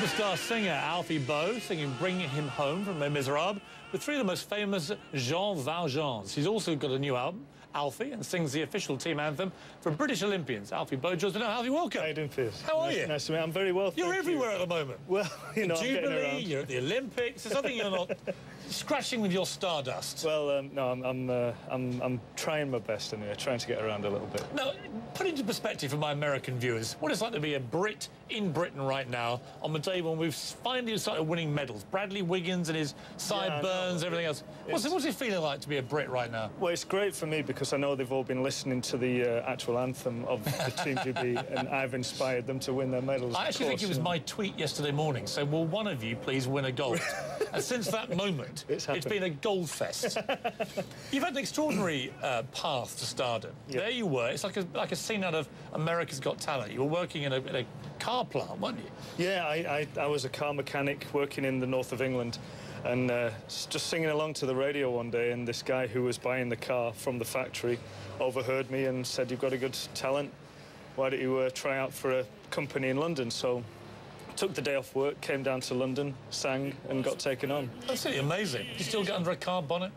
Superstar singer Alfie Boe singing Bring Him Home from Les Miserables with three of the most famous Jean Valjeans. He's also got a new album, Alfie, and sings the official team anthem for British Olympians. Alfie Boe joins me now. Alfie, welcome. How are you doing, Piers? How are you? Nice to meet you. I'm very well, You're everywhere at the moment. Well, you know, I'm getting Jubilee, around. you're at the Olympics. There's something you're not scratching with your stardust. Well, no, I'm trying my best anyway, trying to get around a little bit. Now, put into perspective for my American viewers, what it's like to be a Brit in Britain right now on the day when we've finally started winning medals. Bradley Wiggins and his sideburns, everything else. What's it feeling like to be a Brit right now? Well, it's great for me because I know they've all been listening to the actual anthem of the Team GB, and I've inspired them to win their medals. I actually think it was my tweet yesterday morning, so will one of you please win a gold? And since that moment, it's been a gold fest. You've had an extraordinary path to stardom. Yep. There you were. It's like a scene out of America's Got Talent. You were working in a car plant, weren't you? Yeah, I was a car mechanic working in the north of England, and just singing along to the radio one day, and this guy who was buying the car from the factory overheard me and said, "You've got a good talent. Why don't you try out for a company in London?" So took the day off work, came down to London, sang, and got taken on. That's really amazing. You still get under a car bonnet?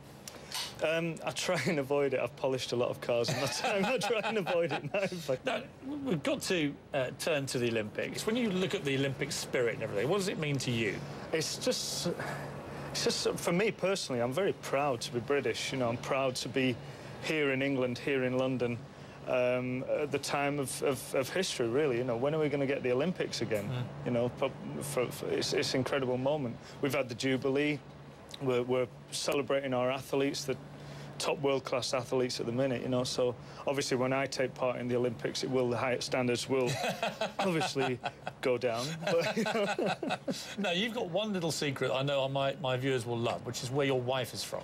I try and avoid it. I've polished a lot of cars in my time. I try and avoid it now. Now, we've got to turn to the Olympics. When you look at the Olympic spirit and everything, what does it mean to you? It's just for me personally, I'm very proud to be British. You know, I'm proud to be here in England, here in London, at the time of history, really. You know, when are we going to get the Olympics again? You know, it's an incredible moment. We've had the Jubilee. We're celebrating our athletes, the top world-class athletes at the minute, you know, so obviously when I take part in the Olympics, the higher standards will obviously go down. But, you know. Now, you've got one little secret I know my viewers will love, which is where your wife is from.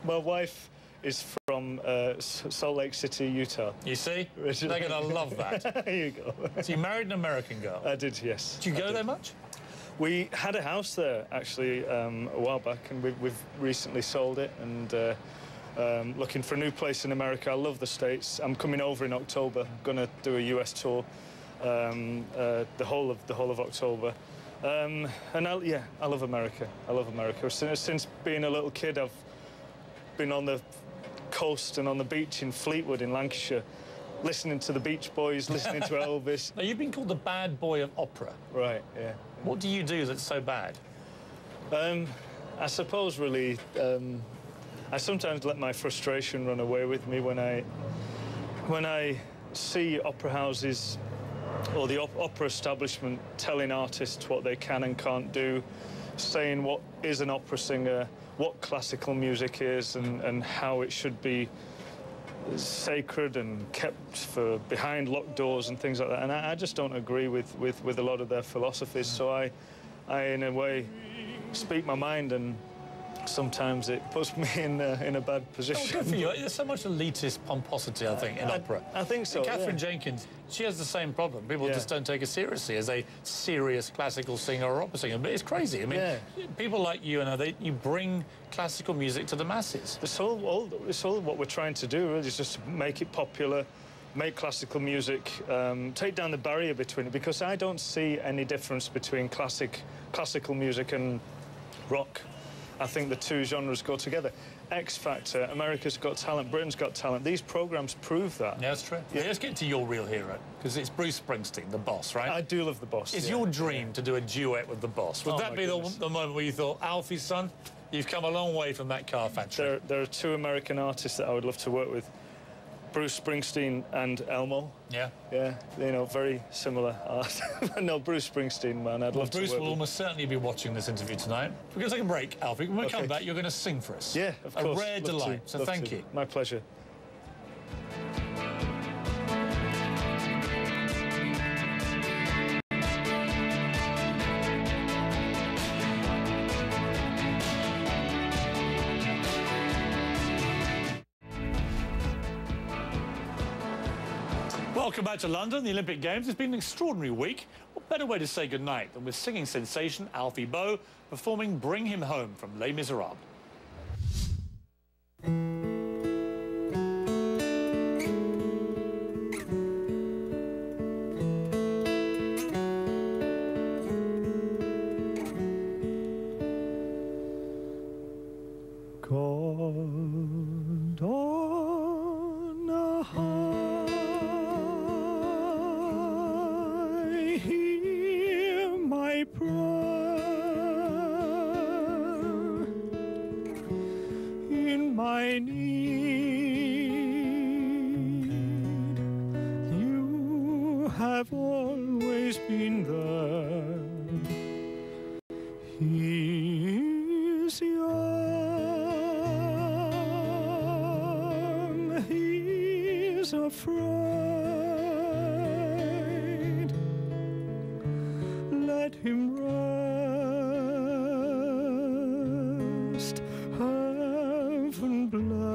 My wife is from Salt Lake City, Utah. You see? They're going to love that. There you go. So you married an American girl? I did, yes. Do you go there much? We had a house there, actually, a while back, and we've recently sold it, and looking for a new place in America. I love the States. I'm coming over in October. I'm going to do a US tour the whole of October. And I love America. I love America. Since being a little kid, I've been on the coast and on the beach in Fleetwood in Lancashire, listening to the Beach Boys, listening to Elvis. Now, you've been called the bad boy of opera. Right, yeah. What do you do that's so bad? I suppose, really, I sometimes let my frustration run away with me when I see opera houses or the opera establishment telling artists what they can and can't do, saying what is an opera singer, what classical music is, and how it should be sacred and kept for behind locked doors and things like that. And I just don't agree with a lot of their philosophies. So I in a way speak my mind, and sometimes it puts me in a bad position. Oh, good for you. There's so much elitist pomposity, I think, in opera. I think so. Catherine Jenkins, she has the same problem. People just don't take her seriously as a serious classical singer or opera singer. But it's crazy. I mean, people like you and you bring classical music to the masses. It's all what we're trying to do, really, is just make it popular, make classical music, take down the barrier between it, because I don't see any difference between classical music and rock. I think the two genres go together. X Factor, America's Got Talent, Britain's Got Talent. These programs prove that. Yeah, that's true. Yeah. Let's get to your real hero, because it's Bruce Springsteen, the boss, right? I do love the boss. It's your dream to do a duet with the boss. Would that be the moment where you thought, Alfie, son, you've come a long way from that car factory? There are two American artists that I would love to work with. Bruce Springsteen and Elmo. Yeah. Yeah, you know, very similar art. No, Bruce Springsteen, man, I'd love to work with. Bruce will almost certainly be watching this interview tonight. We're going to take a break, Alfie. When we come back, you're going to sing for us. Yeah, of course. A rare delight, so thank you. My pleasure. Welcome back to London, the Olympic Games. It's been an extraordinary week. What better way to say goodnight than with singing sensation Alfie Boe performing Bring Him Home from Les Miserables. have always been there. He is young, he's afraid. Let him rest, heaven blessed.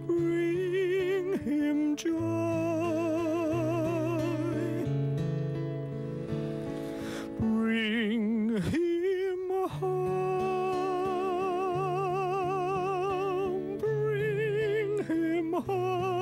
Bring him joy, bring him home, bring him home.